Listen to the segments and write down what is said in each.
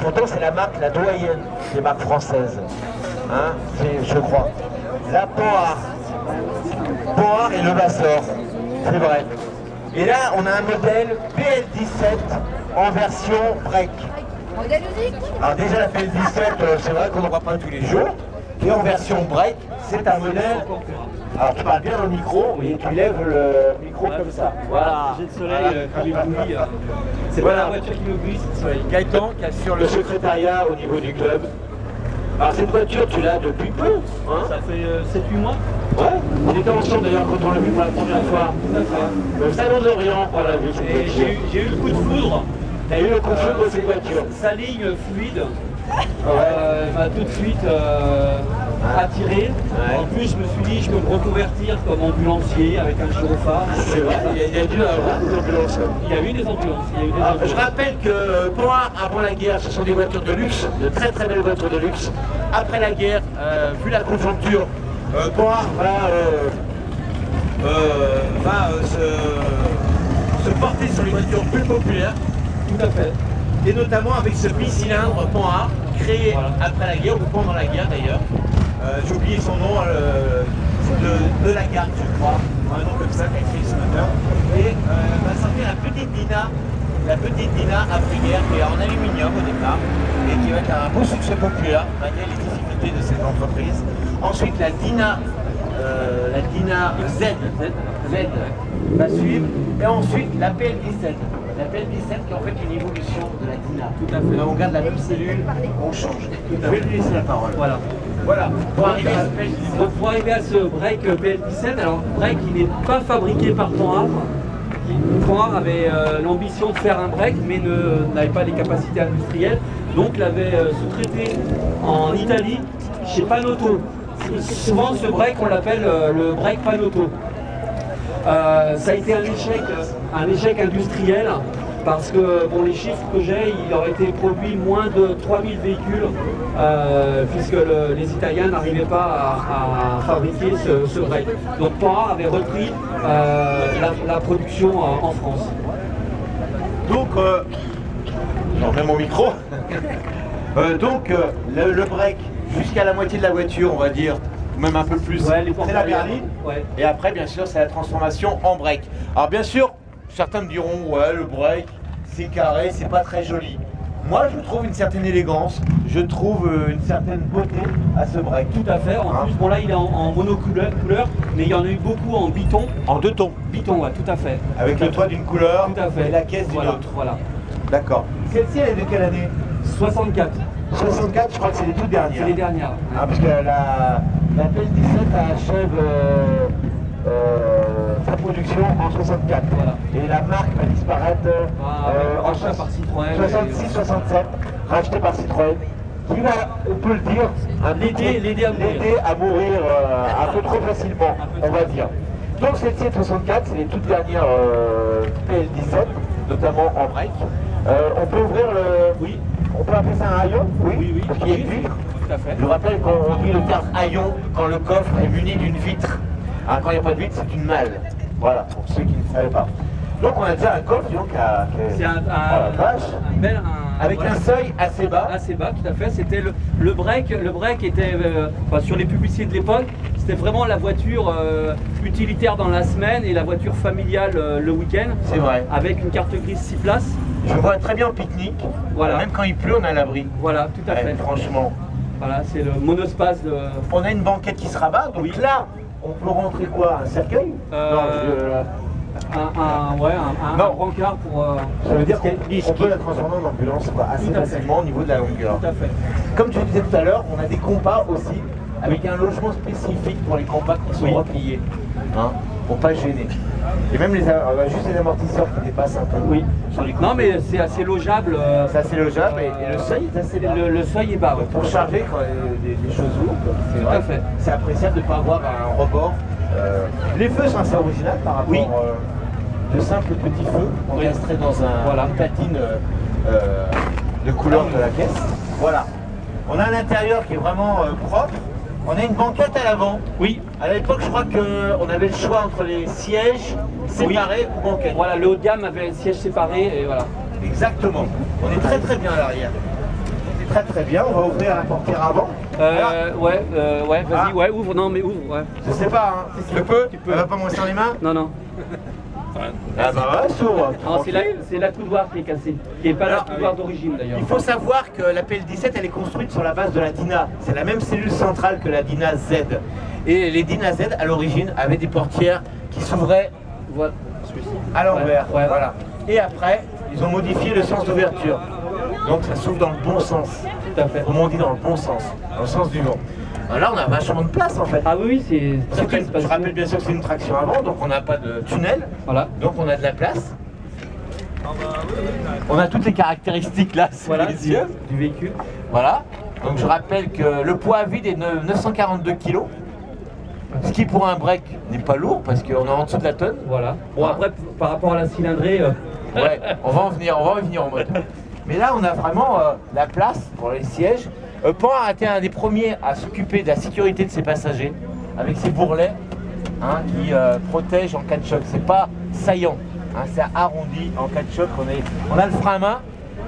Pourtant, c'est la marque, la doyenne des marques françaises. Hein, je crois. La Panhard. Panhard et Levasseur. C'est vrai. Et là, on a un modèle PL17 en version break. Modèle unique. Alors déjà, la PL17, c'est vrai qu'on n'en voit pas tous les jours. Et en version break, c'est un modèle... Alors tu parles bien dans le micro, et tu lèves le micro comme ça. Voilà, j'ai le soleil qui m'éblouit. C'est pas la voiture qui m'éblouit, c'est le soleil. Gaëtan qui assure le secrétariat au niveau du club. Alors cette voiture, tu l'as depuis peu, hein? Ça fait 7-8 mois. Ouais, on était ensemble d'ailleurs quand on l'a vu pour la première fois. Tout à fait. Le salon d'Orient, on l'a vu. Et j'ai eu le coup de foudre. T'as eu le coup de foudre de cette voiture. Sa ligne fluide Ouais. m'a tout de suite attiré. Ouais. En plus, je me suis dit, je peux me reconvertir comme ambulancier avec un gyrophare. C'est vrai, il y a dû avoir des ambulances. Il y a eu des ambulances. Je rappelle que Panhard, avant la guerre, ce sont des voitures de luxe, de très très belles voitures de luxe. Après la guerre, vu la conjoncture, Panhard va se porter sur les voitures plus populaires. Tout à fait. Et notamment avec ce bicylindre Panhard, créé après la guerre, ou pendant la guerre d'ailleurs. J'ai oublié son nom, de la garde, je crois. Un nom comme ça qui a créé ce moteur. Et va sortir la petite Dina après-guerre, qui est en aluminium au départ, et qui va être un beau succès populaire, malgré les difficultés de cette entreprise. Ensuite, la Dina Z va suivre, et ensuite la PL17. La PL17 qui est en fait une évolution de la Dina. Tout à fait. On garde la même cellule, on change. Je vais lui laisser la parole. Voilà. Voilà. Pour arriver à ce break PL17, alors break il n'est pas fabriqué par Panhard. Panhard avait l'ambition de faire un break mais n'avait pas les capacités industrielles, donc l'avait sous-traité en Italie chez Panotto. Souvent ce break on l'appelle le break Panotto. Ça a été un échec industriel parce que bon, les chiffres que j'ai, il aurait été produit moins de 3000 véhicules puisque les Italiens n'arrivaient pas à fabriquer ce break. Donc Panhard avait repris la production en France. Donc, j'en mets mon micro. Le break jusqu'à la moitié de la voiture, on va dire, même un peu plus, ouais, c'est la berline. Ouais. Et après, bien sûr, c'est la transformation en break. Alors, bien sûr, certains me diront, ouais, le break, c'est carré, c'est pas très joli. Moi, je trouve une certaine élégance, je trouve une certaine beauté à ce break. Tout à fait. En plus, bon là, il est en monocouleur, mais il y en a eu beaucoup en biton. En deux tons. Biton, ouais, tout à fait. Avec le toit d'une couleur tout à fait. Et la caisse d'une autre. Voilà. D'accord. Celle-ci, elle est de quelle année? 64. 64, je crois que c'est les toutes dernières. C'est les dernières. Ah, parce que la PL17 achève sa production en 64. Voilà. Et la marque va disparaître en rachat par Citroën. 66-67, rachetée par Citroën. Qui va, on peut le dire, l'aider à mourir un peu trop facilement, on va dire. Donc celle-ci est 64, c'est les toutes dernières PL17, notamment en break. On peut ouvrir le... Oui. On peut appeler ça un haillon? Oui. Parce qu'il y a une vitre. Tout à fait. Je vous rappelle qu'on dit le terme haillon quand le coffre est muni d'une vitre. Hein, quand il n'y a pas de vitre, c'est une malle. Voilà, pour ceux qui ne savaient pas. Donc on a déjà un coffre, donc c'est avec un seuil assez bas. Assez bas, tout à fait. C'était le break. Le break était, sur les publicités de l'époque, c'était vraiment la voiture utilitaire dans la semaine et la voiture familiale le week-end. C'est vrai. Avec une carte grise 6 places. Je vois très bien en pique-nique. Voilà. Même quand il pleut, on a l'abri. Voilà, tout à fait. Franchement. Voilà, c'est le monospace de... On a une banquette qui se rabat, donc là, on peut rentrer quoi? Un cercueil? Un brancard pour... ça veut dire qu'on peut la transformer en ambulance assez facilement au niveau de la longueur. Tout à fait. Comme je disais tout à l'heure, on a des compas aussi, avec un logement spécifique pour les compas qui sont repliés, hein, pour pas gêner. Et même juste les amortisseurs qui dépassent un peu. Oui. Non mais c'est assez logeable. C'est assez logeable et le seuil est assez bas. Le seuil est bas, ouais. Pour charger quand des choses lourdes, c'est vrai. Fait. C'est appréciable de ne pas avoir un rebord. Les feux sont assez originaux par rapport de simples petits feux encastrés dans une platine de couleur de la caisse. Voilà. On a un intérieur qui est vraiment propre. On a une banquette à l'avant. Oui. À l'époque, je crois qu'on avait le choix entre les sièges séparés ou banquettes. Voilà, le haut de gamme avait un siège séparé et voilà. Exactement. On est très très bien à l'arrière. Très très bien, on va ouvrir la portière avant. Ouais, vas-y, ouais, ouvre, non mais ouvre, ouais. Je sais pas, hein. Tu peux. Elle va pas me rester dans les mains? Non, non. Ah bah ouais, s'ouvre. Non, c'est la coudoir qui est cassée, qui n'est pas la coudoir d'origine d'ailleurs. Il faut savoir que la PL17 elle est construite sur la base de la DINA. C'est la même cellule centrale que la DINA Z. Et les DINA Z à l'origine avaient des portières qui s'ouvraient Voilà. à l'envers. Ouais. Voilà. Et après, ils ont modifié le sens d'ouverture. Donc ça s'ouvre dans le bon sens. Tout à fait. Comme on dit, dans le bon sens, dans le sens du vent. Là, on a vachement de place en fait. Ah oui, c'est très spacieux. Je rappelle bien sûr que c'est une traction avant, donc on n'a pas de tunnel. Voilà. Donc on a de la place. On a toutes les caractéristiques là, sous les yeux du véhicule. Voilà. Donc je rappelle que le poids à vide est de 942 kg. Ce qui pour un break n'est pas lourd parce qu'on est en dessous de la tonne. Voilà. Bon après par rapport à la cylindrée. Ouais, on va en venir en mode. Mais là on a vraiment la place pour les sièges. Panhard a été un des premiers à s'occuper de la sécurité de ses passagers avec ses bourrelets qui protègent en cas de choc. C'est pas saillant, c'est arrondi en cas de choc. On a le frein à main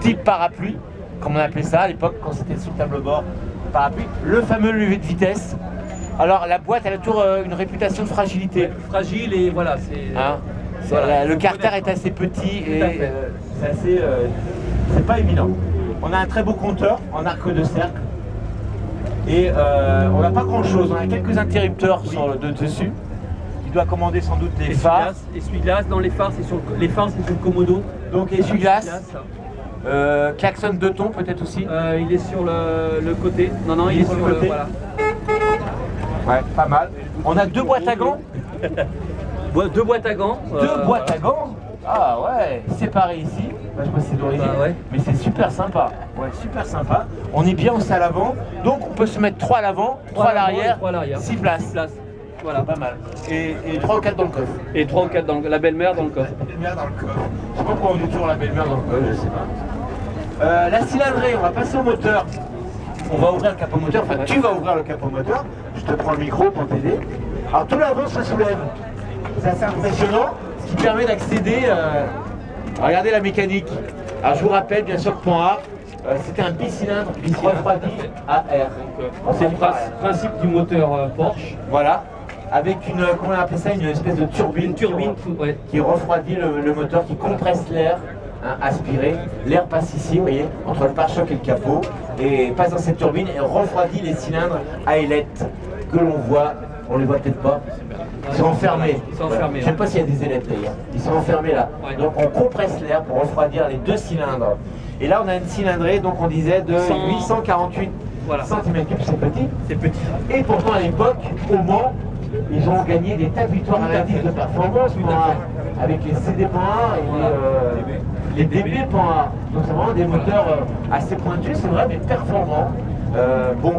type parapluie, comme on appelait ça à l'époque quand c'était sous le tableau-bord, parapluie. Le fameux levier de vitesse. Alors la boîte elle a toujours une réputation de fragilité. Ouais, fragile et voilà, c'est... Voilà, le carter est assez petit et c'est assez... c'est pas évident. On a un très beau compteur en arc de cercle et on n'a pas grand chose, on a quelques interrupteurs dessus qui doit commander sans doute les phares. Essuie-glace, dans les phares c'est sur le Komodo. Donc essuie-glace, klaxon 2 tons peut-être aussi. Il est sur le côté, non il est sur le côté. Voilà. Ouais, pas mal. On a deux boîtes à gants. Deux boîtes à gants. Deux boîtes à gants. Ah ouais, séparé ici, je sais pas si c'est d'origine, mais c'est super sympa. Ouais, super sympa. On est bien au à l'avant, donc on peut se mettre 3 à l'avant, 3 à l'arrière, 6 places. 6 places. Voilà. Pas mal. Et 3 ou 4 dans le coffre. Et 3 ou 4 dans la belle-mère dans le coffre. La belle-mère dans le coffre. Je sais pas pourquoi on dit toujours la belle-mère dans le coffre, je sais pas. La cylindrée, on va passer au moteur. On va ouvrir le capot moteur, enfin tu vas ouvrir le capot moteur. Je te prends le micro pour t'aider. Alors tout l'avant se soulève. C'est assez impressionnant. Qui permet d'accéder regardez la mécanique. Alors je vous rappelle bien sûr que Panhard c'était un bicylindre refroidi à air. C'est le principe du moteur Porsche. Voilà, avec une, comment on appelle ça, une espèce de turbine, qui refroidit le moteur, qui compresse l'air aspiré. L'air passe ici, vous voyez, entre le pare-choc et le capot, et passe dans cette turbine et refroidit les cylindres à ailettes que l'on voit. On les voit peut-être pas. Ils sont enfermés. Je ne sais pas s'il y a des ailettes d'ailleurs. Ils sont enfermés là. Ouais. Donc on compresse l'air pour refroidir les deux cylindres. Et là on a une cylindrée, donc on disait de 848 cm3, c'est petit. C'est petit. Et pourtant à l'époque, au Mans, ils ont gagné des tas de victoires relatives de performance avec les CD Panhard et les DB Panhard. Donc c'est vraiment des moteurs assez pointus, c'est vrai, mais performants. Bon,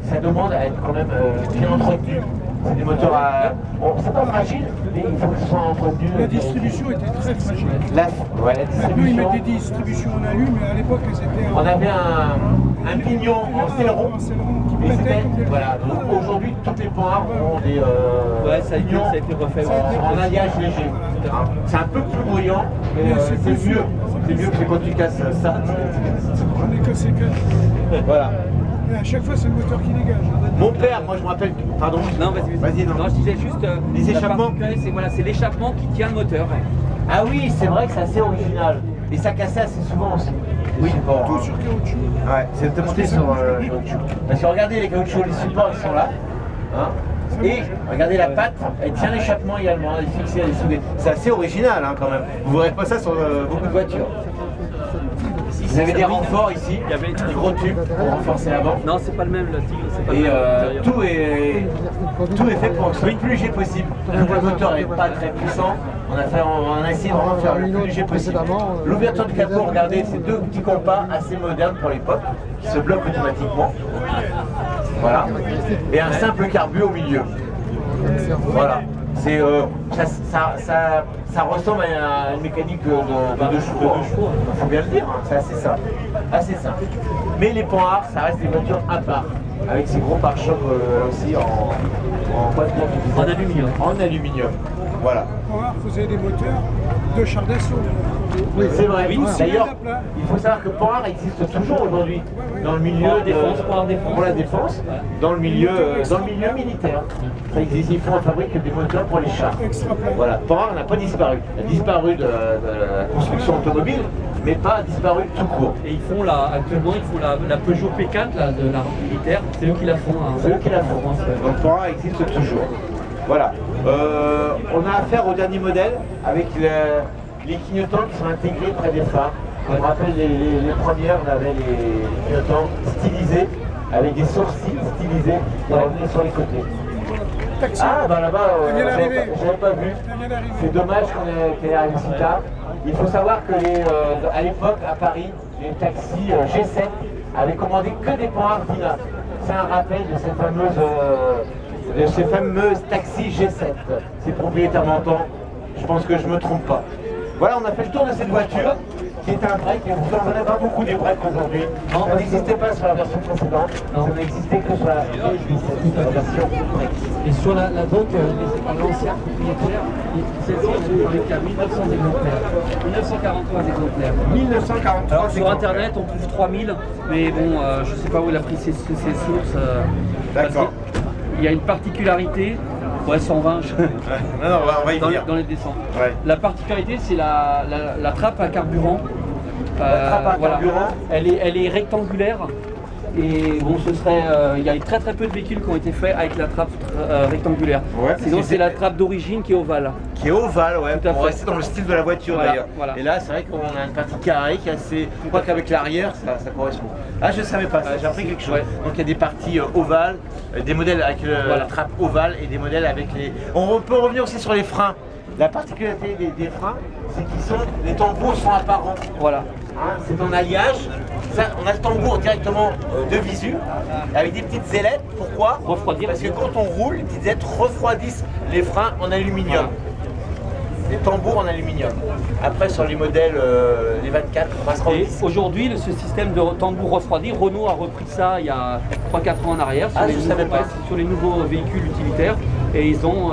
ça demande à être quand même bien entretenu. C'est des moteurs à... Bon, c'est pas fragile, mais il faut que ce soit entretenu. La distribution était très fragile. La distribution... Maintenant, ils mettent des distributions en alu, mais à l'époque, c'était... On avait un pignon en céleron. Qui pétait comme des... Voilà, donc aujourd'hui, tous les Panhard ont des ça a été refait en alliage léger. C'est un peu plus bruyant, mais c'est mieux. C'est mieux que quand tu casses ça. J'en ai cassé 4. Voilà. Et à chaque fois, c'est le moteur qui dégage. Mon père, moi je me rappelle... Pardon. Non, vas-y. Non, je disais juste... les échappements. C'est l'échappement qui tient le moteur. Ah oui, c'est vrai que c'est assez original. Et ça cassait assez souvent aussi. Oui, tout sur caoutchouc. Ouais, c'est monté sur le caoutchouc. Parce que regardez les caoutchoucs, les supports ils sont là. Et regardez la patte, elle tient l'échappement également, elle est fixée, elle est soudée. C'est assez original quand même. Vous ne verrez pas ça sur beaucoup de voitures. Vous avez des renforts ici, il y avait des gros tubes pour renforcer l'avant. Non, c'est pas le même, le Tigre, c'est pas et le même. tout est fait pour que ce soit le plus léger possible. Vu que le moteur n'est pas très puissant, on a essayé de vraiment faire le plus léger possible. L'ouverture du capot, regardez, c'est deux petits compas assez modernes pour l'époque, qui se bloquent automatiquement. Voilà. Et un simple carbu au milieu. Voilà. C'est ça ressemble à une mécanique de deux chevaux. Il faut bien le dire, c'est assez simple. Assez simple. Mais les Panhard, ça reste des voitures à part. Avec ces gros pare-chocs aussi en aluminium. En aluminium. Voilà. Point faisait des moteurs de chars d'assaut. Oui, c'est vrai. Oui, D'ailleurs, c'est là. il faut savoir que Panhard existe toujours aujourd'hui dans le milieu Pour la défense, pour la défense, dans le milieu militaire. Ça existe, ils fabriquent des moteurs pour les chars. Extra plat. Voilà, Panhard n'a pas disparu. Il a disparu de la construction automobile, mais pas disparu tout court. Et actuellement, ils font la Peugeot P4 là, de l'armée militaire. C'est eux qui la font. Hein. C'est eux qui la font. Donc Panhard existe toujours. Voilà. On a affaire au dernier modèle avec les clignotants qui sont intégrés près des phares. On me rappelle les premières, on avait les clignotants stylisés, avec des sourcils stylisés qui revenaient sur les côtés. Taxi. Ah bah là-bas, Ça vient d'arriver. j'avais pas vu. Ça vient d'arriver. C'est dommage qu'elle ait arrivé si tard. Il faut savoir que à l'époque, à Paris, les taxis G7 avaient commandé que des Panhard Dyna. C'est un rappel de ces fameuses taxis G7. Ces propriétaires mentants, je pense que je me trompe pas. Voilà, on a fait le tour de cette voiture qui est un break. Vous n'en avez pas beaucoup des breaks aujourd'hui. Ça n'existait pas sur la version précédente. Ça n'existait que sur la version break. Et sur l'ancien propriétaire, celle-ci, elle est fabriquée à 1900 exemplaires. 1943 exemplaires. 1943. Alors sur internet, on trouve 3000, mais bon, je ne sais pas où il a pris ses sources. D'accord. Il y a une particularité. Ouais, 120 Non, on va y venir. dans les descentes. Ouais. La particularité, c'est la trappe à carburant. La trappe à carburant. Elle est rectangulaire. Et bon, il y a très peu de véhicules qui ont été faits avec la trappe rectangulaire. Ouais, sinon, c'est la trappe d'origine qui est ovale. Qui est ovale, ouais, Tout à pour fait. rester dans le style de la voiture Voilà, d'ailleurs. voilà. Et là, c'est vrai qu'on a une partie carrée qui est assez. Je crois qu'avec l'arrière, ça correspond. Ah, je ne savais pas ça, j'ai appris quelque chose. Ouais. Donc il y a des parties ovales, des modèles avec la trappe ovale et des modèles avec les. On peut revenir aussi sur les freins. La particularité des freins, c'est qu'ils les tambours sont apparents. Voilà. Hein, c'est en alliage. Ça, on a le tambour directement de visu, avec des petites ailettes. Pourquoi? Refroidir. Parce que quand on roule, les petites ailettes refroidissent les freins en aluminium. Les tambours en aluminium. Après, sur les modèles, les 24, on va se rendre. Et aujourd'hui, ce système de tambour refroidi, Renault a repris ça il y a 3-4 ans en arrière sur les nouveaux véhicules utilitaires. Et ils sont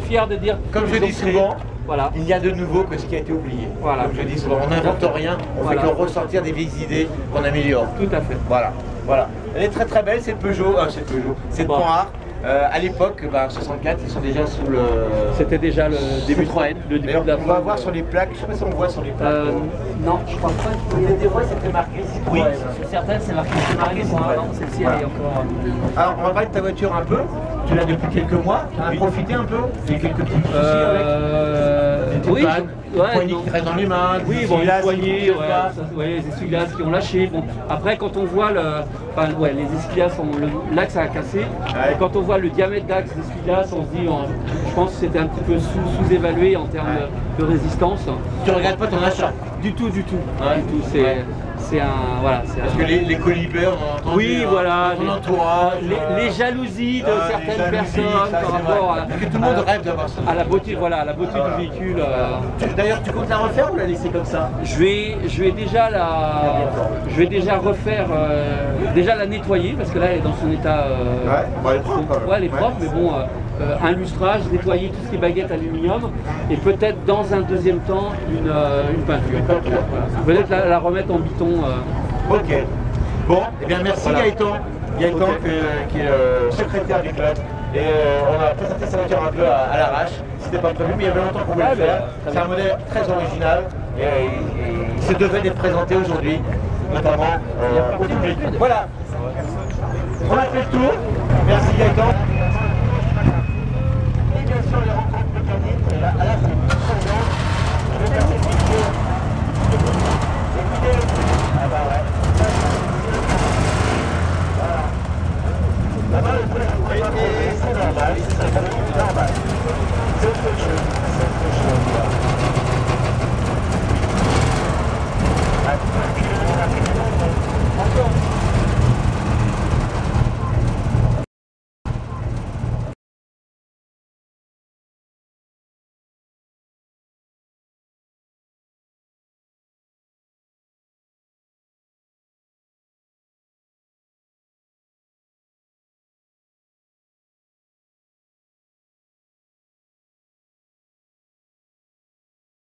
fiers de dire. Comme je dis souvent, voilà. Il n'y a de nouveau que ce qui a été oublié. Voilà. Comme je dis souvent, on n'invente rien, on fait que ressortir des vieilles idées qu'on améliore. Tout à fait. Voilà, voilà. Elle est très très belle, c'est Peugeot, c'est Bon. Panhard. À l'époque, 64, ils sont déjà sous le. C'était déjà le début Citroën. le début de la on va voir sur les plaques, je sais pas si on voit sur les plaques. Non, je pense pas. Il y a des fois, c'était marqué Citroën. Oui, sur certaines, c'est marqué Citroën. Non, celle-ci, elle est encore. Alors, on va parler de ta voiture un peu. Tu l'as depuis quelques mois, tu en as profité un peu. Il y a quelques petits soucis avec. Oui, poignées qui restent dans les mains. Oui, bon, les poignées, les essuie-glaces qui ont lâché. Bon, après, quand on voit les essuie-glaces, l'axe a cassé. Ouais. Et quand on voit le diamètre d'axe des essuie-glaces, on se dit, je pense que c'était un petit peu sous-évalué en termes de résistance. Tu regrettes pas ton achat? Du tout. Ouais. Du tout. C'est un. Voilà. Parce que les colibers, on a entendu. Oui, voilà. Ton entourage. Les jalousies de certaines personnes par rapport Parce que tout le monde rêve d'avoir ça. à la beauté, du véhicule. D'ailleurs, tu comptes la refaire ou la laisser comme ça? Je vais déjà refaire, déjà la nettoyer parce que là elle est dans son état. Elle est propre. Ouais, elle est propre, mais bon, un lustrage, nettoyer tout ce qui est baguette aluminium et peut-être dans un deuxième temps une peinture. Voilà. Peut-être la remettre en biton. Ok. Bon, eh bien merci Voilà. Gaëtan. Gaëtan qui est secrétaire du club. Et on a présenté sa voiture un peu à l'arrache. C'était pas prévu, mais il y avait longtemps qu'on voulait le faire. C'est un modèle très original et il se devait d'être présenté aujourd'hui, notamment au public. Voilà. On a fait le tour. Merci Gaëtan. Et bien sûr les rencontres mécaniques à la fin.